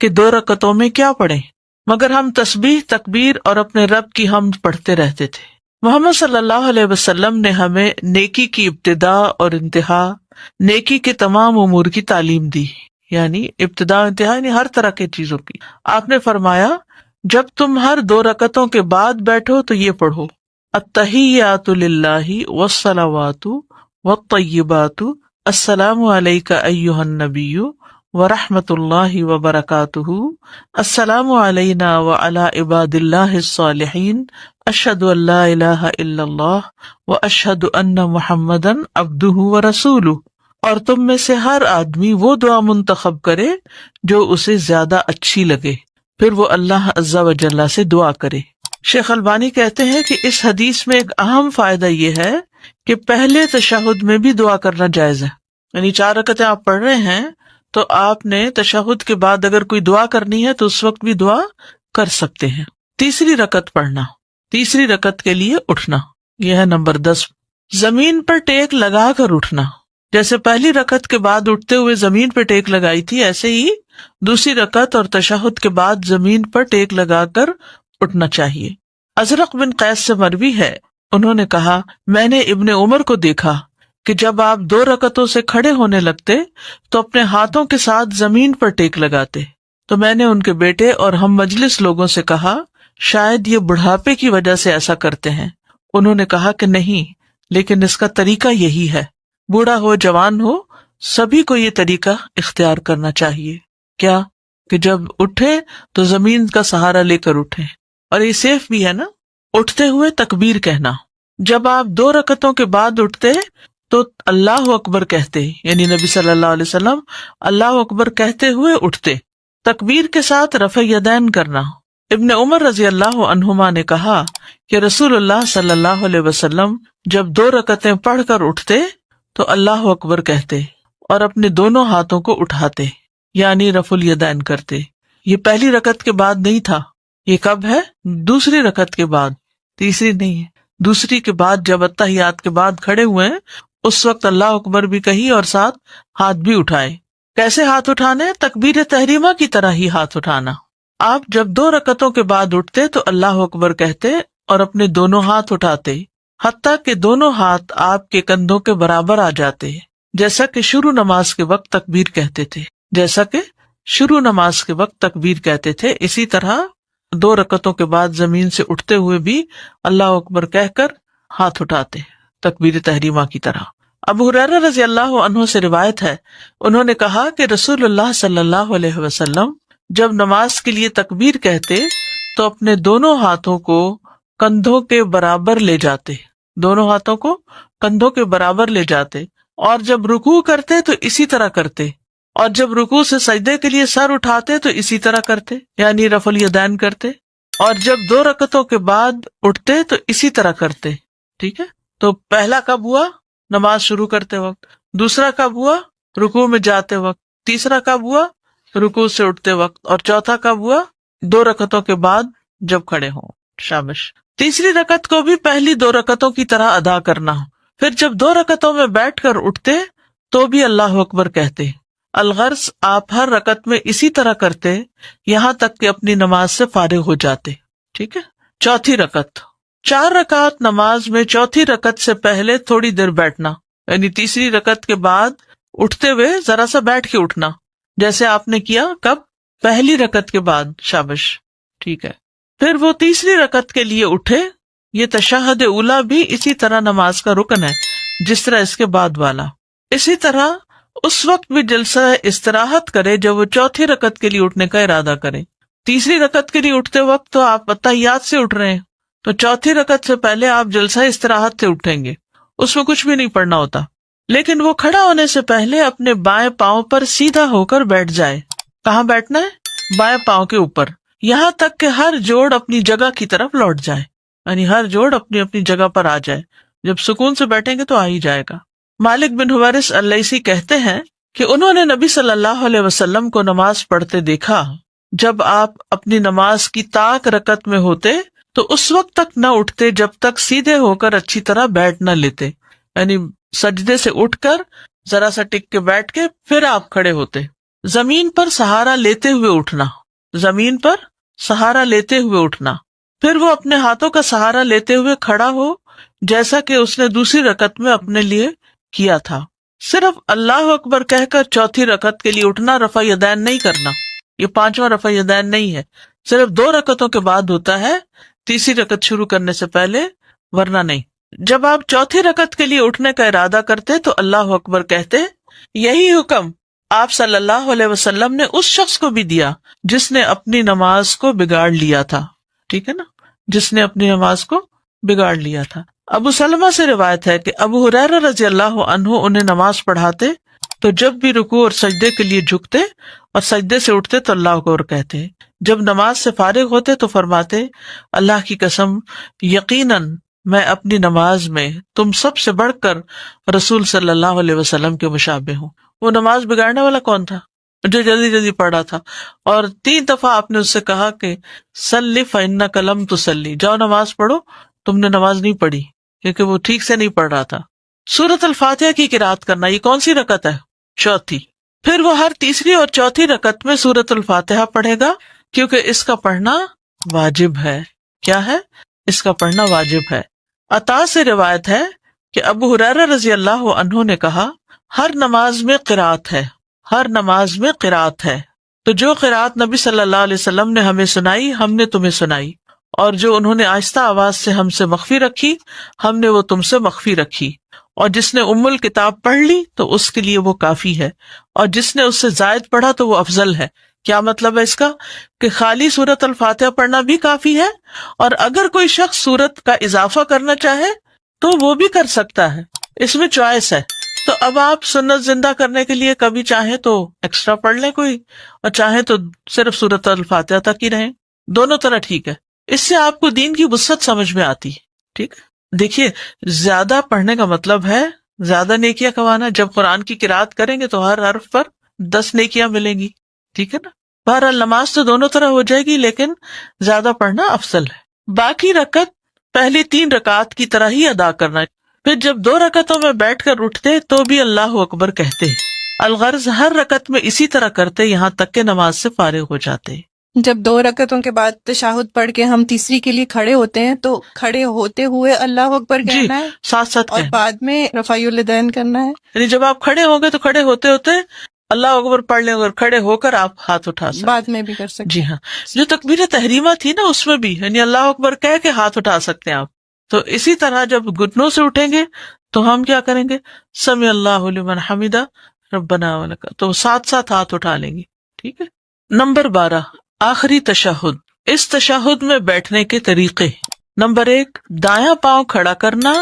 [SPEAKER 1] کہ 2 رکعتوں میں کیا پڑھیں، مگر ہم تسبیح، تکبیر اور اپنے رب کی حمد پڑھتے رہتے تھے. محمد صلی اللہ علیہ وسلم نے ہمیں نیکی کی ابتدا اور انتہا، نیکی کے تمام امور کی تعلیم دی، یعنی ابتدا و انتہا یعنی ہر طرح کی چیزوں کی. آپ نے فرمایا جب تم ہر 2 رکعتوں کے بعد بیٹھو تو یہ پڑھو: التحیات للہ والصلوات والطیبات، السلام علیک ایہا النبی ورحمۃ اللہ وبرکاتہ، السلام علینا وعلی عباد اللہ الصالحین، اشہد ان لا الہ الا اللہ واشہد ان محمدا عبدہ ورسولہ. اور تم میں سے ہر آدمی وہ دعا منتخب کرے جو اسے زیادہ اچھی لگے، پھر وہ اللہ عز و جل سے دعا کرے. شیخ البانی کہتے ہیں کہ اس حدیث میں ایک اہم فائدہ یہ ہے کہ پہلے تشہد میں بھی دعا کرنا جائز ہے. یعنی 4 رکعتیں آپ پڑھ رہے ہیں تو آپ نے تشہد کے بعد اگر کوئی دعا کرنی ہے تو اس وقت بھی دعا کر سکتے ہیں. تیسری رکعت پڑھنا، تیسری رکعت کے لیے اٹھنا، یہ ہے نمبر 10. زمین پر ٹیک لگا کر اٹھنا، جیسے پہلی رکعت کے بعد اٹھتے ہوئے زمین پہ ٹیک لگائی تھی، ایسے ہی دوسری رکعت اور تشہد کے بعد زمین پر ٹیک لگا کر اٹھنا چاہیے. ازرق بن قیس سے مروی ہے، انہوں نے کہا میں نے ابن عمر کو دیکھا کہ جب آپ 2 رکعتوں سے کھڑے ہونے لگتے تو اپنے ہاتھوں کے ساتھ زمین پر ٹیک لگاتے. تو میں نے ان کے بیٹے اور ہم مجلس لوگوں سے کہا شاید یہ بڑھاپے کی وجہ سے ایسا کرتے ہیں. انہوں نے کہا کہ نہیں، لیکن اس کا طریقہ یہی ہے، بوڑھا ہو جوان ہو سبھی کو یہ طریقہ اختیار کرنا چاہیے. کیا کہ جب اٹھے تو زمین کا سہارا لے کر اٹھے، اور یہ سیف بھی ہے نا. اٹھتے ہوئے تکبیر کہنا، جب آپ 2 رکعتوں کے بعد اٹھتے تو اللہ اکبر کہتے، یعنی نبی صلی اللہ علیہ وسلم اللہ اکبر کہتے ہوئے اٹھتے. تکبیر کے ساتھ رفع یدین کرنا. ابن عمر رضی اللہ عنہما نے کہا کہ رسول اللہ صلی اللہ علیہ وسلم جب 2 رکعتیں پڑھ کر اٹھتے تو اللہ اکبر کہتے اور اپنے دونوں ہاتھوں کو اٹھاتے، یعنی رفع الیدین کرتے. یہ پہلی رکعت کے بعد نہیں تھا، یہ کب ہے؟ دوسری رکعت کے بعد، تیسری نہیں ہے. دوسری کے بعد جب اتحیات کے بعد کھڑے ہوئے اس وقت اللہ اکبر بھی کہی اور ساتھ ہاتھ بھی اٹھائے. کیسے ہاتھ اٹھانے؟ تکبیر تحریمہ کی طرح ہی ہاتھ اٹھانا. آپ جب 2 رکعتوں کے بعد اٹھتے تو اللہ اکبر کہتے اور اپنے دونوں ہاتھ اٹھاتے، حتیٰ کہ دونوں ہاتھ آپ کے کندھوں کے برابر آ جاتے، جیسا کہ شروع نماز کے وقت تکبیر کہتے تھے. جیسا کہ شروع نماز کے وقت تکبیر کہتے تھے، اسی طرح 2 رکعتوں کے بعد زمین سے اٹھتے ہوئے بھی اللہ اکبر کہہ کر ہاتھ اٹھاتے، تکبیر تحریمہ کی طرح. ابو ہریرہ رضی اللہ عنہ سے روایت ہے، انہوں نے کہا کہ رسول اللہ صلی اللہ علیہ وسلم جب نماز کے لیے تکبیر کہتے تو اپنے دونوں ہاتھوں کو کندھوں کے برابر لے جاتے، دونوں ہاتھوں کو کندھوں کے برابر لے جاتے، اور جب رکوع کرتے تو اسی طرح کرتے، اور جب رکوع سے سجدے کے لیے سر اٹھاتے تو اسی طرح کرتے، یعنی رفع الیدین کرتے، اور جب 2 رکعتوں کے بعد اٹھتے تو اسی طرح کرتے. ٹھیک ہے، تو پہلا کب ہوا؟ نماز شروع کرتے وقت. دوسرا کب ہوا؟ رکوع میں جاتے وقت. تیسرا کب ہوا؟ رکوع سے اٹھتے وقت. اور چوتھا کب ہوا؟ 2 رکعتوں کے بعد جب کھڑے ہوں. شابش. تیسری رکعت کو بھی پہلی 2 رکعتوں کی طرح ادا کرنا. پھر جب 2 رکعتوں میں بیٹھ کر اٹھتے تو بھی اللہ اکبر کہتے. الغرض آپ ہر رکعت میں اسی طرح کرتے یہاں تک کہ اپنی نماز سے فارغ ہو جاتے. ٹھیک ہے. چوتھی رکعت. 4 رکعت نماز میں چوتھی رکعت سے پہلے تھوڑی دیر بیٹھنا، یعنی تیسری رکعت کے بعد اٹھتے ہوئے ذرا سا بیٹھ کے اٹھنا، جیسے آپ نے کیا کب؟ پہلی رکعت کے بعد. شابش. ٹھیک ہے. پھر وہ تیسری رکعت کے لیے اٹھے. یہ تشہد اولیٰ بھی اسی طرح نماز کا رکن ہے جس طرح اس کے بعد والا. اسی طرح اس وقت بھی جلسہ استراحت کرے جب وہ چوتھی رکعت کے لیے اٹھنے کا ارادہ کرے. تیسری رکعت کے لیے اٹھتے وقت تو آپ اتحیات سے اٹھ رہے ہیں، تو چوتھی رکعت سے پہلے آپ جلسہ استراحت سے اٹھیں گے، اس میں کچھ بھی نہیں پڑھنا ہوتا. لیکن وہ کھڑا ہونے سے پہلے اپنے بائیں پاؤں پر سیدھا ہو کر بیٹھ جائے. کہاں بیٹھنا ہے؟ بائیں پاؤں کے اوپر، یہاں تک کہ ہر جوڑ اپنی جگہ کی طرف لوٹ جائے، یعنی ہر جوڑ اپنی اپنی جگہ پر آ جائے. جب سکون سے بیٹھیں گے تو آ ہی جائے گا. مالک بن حویرث اللیثی کہتے ہیں کہ انہوں نے نبی صلی اللہ علیہ وسلم کو نماز پڑھتے دیکھا. جب آپ اپنی نماز کی طاق رکعت میں ہوتے تو اس وقت تک نہ اٹھتے جب تک سیدھے ہو کر اچھی طرح بیٹھ نہ لیتے، یعنی سجدے سے اٹھ کر ذرا سا ٹک کے بیٹھ کے پھر آپ کھڑے ہوتے. زمین پر سہارا لیتے ہوئے اٹھنا، زمین پر سہارا لیتے ہوئے اٹھنا. پھر وہ اپنے ہاتھوں کا سہارا لیتے ہوئے کھڑا ہو جیسا کہ اس نے دوسری رکعت میں اپنے لیے کیا تھا. صرف اللہ اکبر کہہ کر چوتھی رکعت کے لیے اٹھنا، رفع یدین نہیں کرنا. یہ پانچواں رفع یدین نہیں ہے، صرف 2 رکعتوں کے بعد ہوتا ہے، تیسری رکعت شروع کرنے سے پہلے، ورنہ نہیں. جب آپ چوتھی رکعت کے لیے اٹھنے کا ارادہ کرتے تو اللہ اکبر کہتے. یہی حکم آپ صلی اللہ علیہ وسلم نے اس شخص کو بھی دیا جس نے اپنی نماز کو بگاڑ لیا تھا. ٹھیک ہے نا، جس نے اپنی نماز کو بگاڑ لیا تھا. ابو سلمہ سے روایت ہے کہ ابو ہریرہ رضی اللہ عنہ انہیں نماز پڑھاتے تو جب بھی رکوع اور سجدے کے لیے جھکتے اور سجدے سے اٹھتے تو اللہ اکبر کہتے. جب نماز سے فارغ ہوتے تو فرماتے، اللہ کی قسم یقیناً میں اپنی نماز میں تم سب سے بڑھ کر رسول صلی اللہ علیہ وسلم کے مشابہ ہوں. وہ نماز بگاڑنے والا کون تھا؟ جو جلدی جلدی پڑھا تھا. اور 3 دفعہ آپ نے اس سے کہا کہ صلی فإنک لم تصلی، جاؤ نماز پڑھو، تم نے نماز نہیں پڑھی، کیونکہ وہ ٹھیک سے نہیں پڑھ رہا تھا. سورۃ الفاتحہ کی قرات کرنا، یہ کون سی رکعت ہے؟ چوتھی. پھر وہ ہر تیسری اور چوتھی رکعت میں سورۃ الفاتحہ پڑھے گا، کیونکہ اس کا پڑھنا واجب ہے. کیا ہے؟ اس کا پڑھنا واجب ہے. عطا سے روایت ہے کہ ابو ہریرہ رضی اللہ عنہ نے کہا، ہر نماز میں قرات ہے، ہر نماز میں قرات ہے. تو جو قرات نبی صلی اللہ علیہ وسلم نے ہمیں سنائی ہم نے تمہیں سنائی، اور جو انہوں نے آہستہ آواز سے ہم سے مخفی رکھی ہم نے وہ تم سے مخفی رکھی. اور جس نے ام الکتاب پڑھ لی تو اس کے لیے وہ کافی ہے، اور جس نے اس سے زائد پڑھا تو وہ افضل ہے. کیا مطلب ہے اس کا؟ کہ خالی سورۃ الفاتحہ پڑھنا بھی کافی ہے، اور اگر کوئی شخص سورت کا اضافہ کرنا چاہے تو وہ بھی کر سکتا ہے، اس میں چوائس ہے. تو اب آپ سنت زندہ کرنے کے لیے کبھی چاہیں تو ایکسٹرا پڑھ لیں کوئی، اور چاہیں تو صرف سورۃ الفاتحہ تک ہی رہیں، دونوں طرح ٹھیک ہے. اس سے آپ کو دین کی وسعت سمجھ میں آتی ہے. ٹھیک ہے، دیکھیے زیادہ پڑھنے کا مطلب ہے زیادہ نیکیاں کمانا. جب قرآن کی قرات کریں گے تو ہر حرف پر 10 نیکیاں ملیں گی. ٹھیک ہے نا. بہرحال نماز تو دونوں طرح ہو جائے گی، لیکن زیادہ پڑھنا افضل ہے. باقی رکعت پہلی 3 رکعات کی طرح ہی ادا کرنا. پھر جب 2 رکعتوں میں بیٹھ کر اٹھتے تو بھی اللہ اکبر کہتے. الغرض ہر رکعت میں اسی طرح کرتے یہاں تک کہ نماز سے فارغ ہو جاتے.
[SPEAKER 2] جب 2 رکعتوں کے بعد تشہد پڑھ کے ہم تیسری کے لیے کھڑے ہوتے ہیں تو کھڑے ہوتے ہوئے اللہ اکبر کہنا ہے،
[SPEAKER 1] ساتھ ساتھ
[SPEAKER 2] اور بعد میں رفع الیدین کرنا ہے.
[SPEAKER 1] یعنی جب آپ کھڑے ہوں گے تو کھڑے ہوتے ہوتے اللہ اکبر پڑھ لیں، اور کھڑے ہو کر آپ ہاتھ اٹھا سکتے.
[SPEAKER 2] بعد میں بھی کر سکتے.
[SPEAKER 1] جی ہاں، جو تکبیر تحریمہ تھی نا اس میں بھی یعنی اللہ اکبر کہہ کے ہاتھ اٹھا سکتے ہیں آپ. تو اسی طرح جب گھٹنوں سے اٹھیں گے تو ہم کیا کریں گے؟ سمع اللہ لمن حمدہ ربنا ولک، تو ساتھ ساتھ ہاتھ اٹھا لیں گے. ٹھیک ہے. نمبر 12، آخری تشہد. اس تشہد میں بیٹھنے کے طریقے. نمبر 1، دایاں پاؤں کھڑا کرنا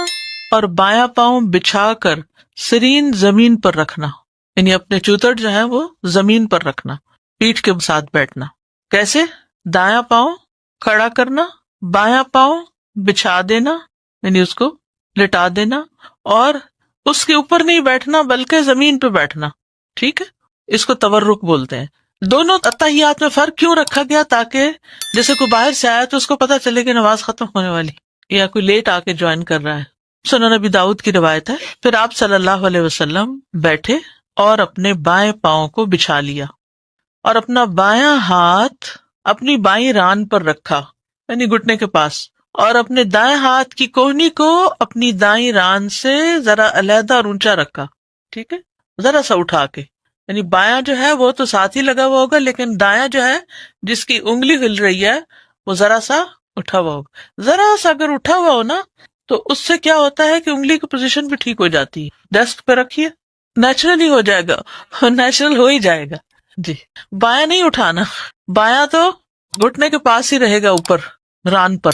[SPEAKER 1] اور بایاں پاؤں بچھا کر سرین زمین پر رکھنا، یعنی اپنے چوتڑ جو ہیں وہ زمین پر رکھنا، پیٹھ کے ساتھ بیٹھنا. کیسے؟ دایاں پاؤں کھڑا کرنا، بایاں پاؤں بچھا دینا یعنی اس کو لٹا دینا، اور اس کے اوپر نہیں بیٹھنا بلکہ زمین پہ بیٹھنا. ٹھیک ہے. اس کو تورک بولتے ہیں. دونوں اتحیات میں فرق کیوں رکھا گیا؟ تاکہ جیسے کوئی باہر سے آیا تو اس کو پتا چلے کہ نماز ختم ہونے والی، یا کوئی لیٹ آ کے جوائن کر رہا ہے. سنن ابی داؤد کی روایت ہے، پھر آپ صلی اللہ علیہ وسلم بیٹھے اور اپنے بائیں پاؤں کو بچھا لیا اور اپنا بایاں ہاتھ اپنی بائیں ران پر رکھا یعنی گھٹنے کے پاس، اور اپنے دائیں ہاتھ کی کوہنی کو اپنی دائیں ران سے ذرا علیحدہ اور اونچا رکھا. ٹھیک ہے. ذرا سا اٹھا کے، یعنی بایاں جو ہے وہ تو ساتھ ہی لگا ہوا ہوگا، لیکن دایاں جو ہے جس کی انگلی ہل رہی ہے وہ ذرا سا اٹھا ہوا ہوگا. ذرا سا اگر اٹھا ہوا ہو نا تو اس سے کیا ہوتا ہے کہ انگلی کی پوزیشن بھی ٹھیک ہو جاتی ہے. ڈیسک پہ رکھیے نیچرلی ہو جائے گا، نیچرل ہو ہی جائے گا. جی بایاں نہیں اٹھانا، بایاں تو گھٹنے کے پاس ہی رہے گا اوپر ران پر.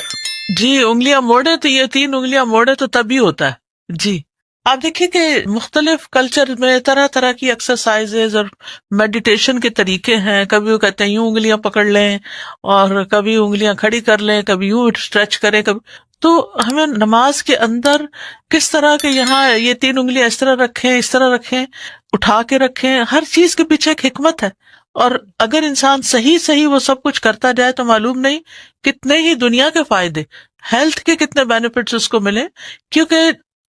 [SPEAKER 1] جی انگلیاں موڑے تو یہ 3 انگلیاں موڑے تو تبھی ہوتا ہے. جی آپ دیکھیے کہ مختلف کلچر میں طرح طرح کی ایکسرسائزز اور میڈیٹیشن کے طریقے ہیں. کبھی وہ کہتے ہیں یوں انگلیاں پکڑ لیں اور کبھی انگلیاں کھڑی کر لیں، کبھی یوں اسٹریچ کریں، کبھی. تو ہمیں نماز کے اندر کس طرح کے یہاں یہ 3 انگلیاں اس طرح رکھیں، اس طرح رکھیں، اٹھا کے رکھیں، ہر چیز کے پیچھے ایک حکمت ہے. اور اگر انسان صحیح وہ سب کچھ کرتا جائے تو معلوم نہیں کتنے ہی دنیا کے فائدے، ہیلتھ کے کتنے بینیفٹس اس کو ملے. کیونکہ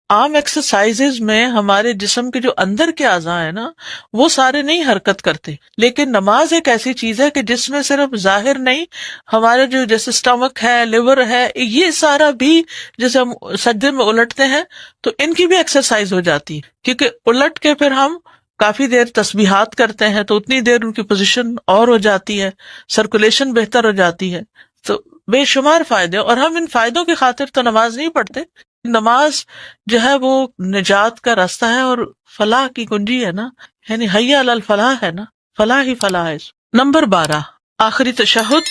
[SPEAKER 1] عام ایکسرسائزز میں ہمارے جسم کے جو اندر کے اعضاء ہیں نا وہ سارے نہیں حرکت کرتے، لیکن نماز ایک ایسی چیز ہے کہ جس میں صرف ظاہر نہیں، ہمارے جو جیسے اسٹمک ہے، لیور ہے، یہ سارا بھی جیسے ہم سجدے میں الٹتے ہیں تو ان کی بھی ایکسرسائز ہو جاتی ہے. کیونکہ الٹ کے پھر ہم کافی دیر تسبیحات کرتے ہیں تو اتنی دیر ان کی پوزیشن اور ہو جاتی ہے، سرکولیشن بہتر ہو جاتی ہے. تو بے شمار فائدے، اور ہم ان فائدوں کی خاطر تو نماز نہیں پڑھتے. نماز جو ہے وہ نجات کا راستہ ہے اور فلاح کی کنجی ہے نا، یعنی حی علی الفلاح ہے نا، فلاح ہی فلاح ہے. نمبر 12 آخری تشہد،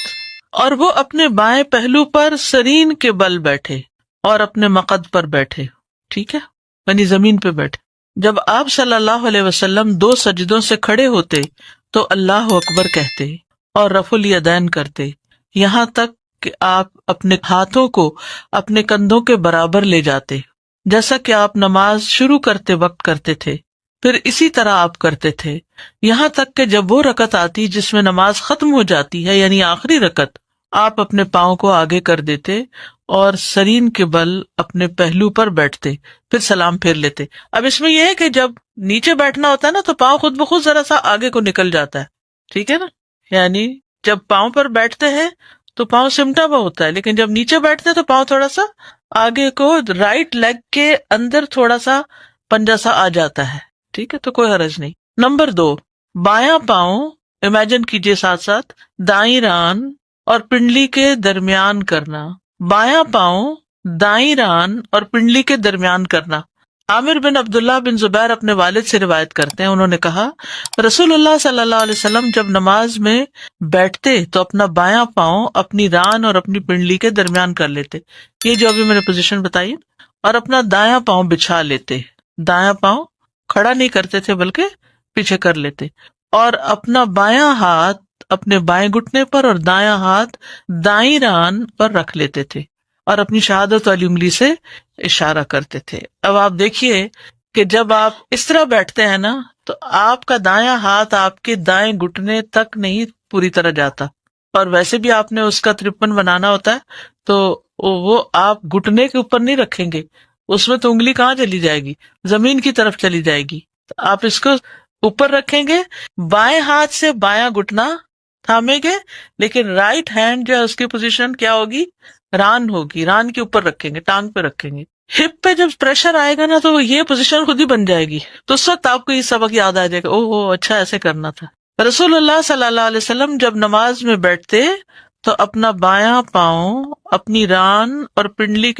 [SPEAKER 1] اور وہ اپنے بائیں پہلو پر سرین کے بل بیٹھے اور اپنے مقد پر بیٹھے. ٹھیک ہے، یعنی زمین پہ بیٹھے. جب آپ صلی اللہ علیہ وسلم 2 سجدوں سے کھڑے ہوتے تو اللہ اکبر کہتے اور رفع الیدین کرتے، یہاں تک کہ آپ اپنے ہاتھوں کو اپنے کندھوں کے برابر لے جاتے، جیسا کہ آپ نماز شروع کرتے وقت کرتے تھے. پھر اسی طرح آپ کرتے تھے یہاں تک کہ جب وہ رکعت آتی جس میں نماز ختم ہو جاتی ہے، یعنی آخری رکعت، آپ اپنے پاؤں کو آگے کر دیتے اور سرین کے بل اپنے پہلو پر بیٹھتے، پھر سلام پھیر لیتے. اب اس میں یہ ہے کہ جب نیچے بیٹھنا ہوتا ہے نا تو پاؤں خود بخود ذرا سا آگے کو نکل جاتا ہے. ٹھیک ہے نا، یعنی جب پاؤں پر بیٹھتے ہیں تو پاؤں سمٹا ہوا ہوتا ہے، لیکن جب نیچے بیٹھتے ہیں تو پاؤں تھوڑا سا آگے کو، رائٹ لیگ کے اندر تھوڑا سا پنجہ سا آ جاتا ہے. ٹھیک ہے، تو کوئی حرج نہیں. نمبر 2 بایاں پاؤں امیجن کیجئے ساتھ ساتھ دائیں ران اور پنڈلی کے درمیان کرنا. بایاں پاؤں دائیں ران اور پنڈلی کے درمیان کرنا. عامر بن عبداللہ بن زبیر اپنے والد سے روایت کرتے ہیں، انہوں نے کہا رسول اللہ صلی اللہ علیہ وسلم جب نماز میں بیٹھتے تو اپنا بایاں پاؤں اپنی ران اور اپنی پنڈلی کے درمیان کر لیتے، یہ جو ابھی میں نے پوزیشن بتائی، اور اپنا دایاں پاؤں بچھا لیتے. دایاں پاؤں کھڑا نہیں کرتے تھے بلکہ پیچھے کر لیتے، اور اپنا بایاں ہاتھ اپنے بائیں گھٹنے پر اور دایاں ہاتھ دائیں ران پر رکھ لیتے تھے اور اپنی شہادت والی انگلی سے اشارہ کرتے تھے. اب آپ دیکھیے کہ جب آپ اس طرح بیٹھتے ہیں نا تو آپ کا دایاں ہاتھ آپ کے دائیں گھٹنے تک نہیں پوری طرح جاتا، اور ویسے بھی آپ نے اس کا 53 بنانا ہوتا ہے تو وہ آپ گھٹنے کے اوپر نہیں رکھیں گے، اس میں تو انگلی کہاں چلی جائے گی، زمین کی طرف چلی جائے گی. آپ اس کو اوپر رکھیں گے، بائیں ہاتھ سے بایاں گھٹنا تھامیں گے، لیکن رائٹ ہینڈ جو ہے اس کی پوزیشن کیا ہوگی، ران ہوگی، ران کے اوپر رکھیں گے، ٹانگ پہ رکھیں گے. ہپ پہ جب پریشر آئے گا نا تو یہ پوزیشن خود ہی بن جائے گی، تو اس وقت آپ کو یہ سبق یاد آ جائے گا، اوہ اچھا ایسے کرنا تھا. رسول اللہ صلی اللہ علیہ وسلم جب نماز میں بیٹھتے تو اپنا بایاں پاؤں اپنی ران اور پنڈلی کے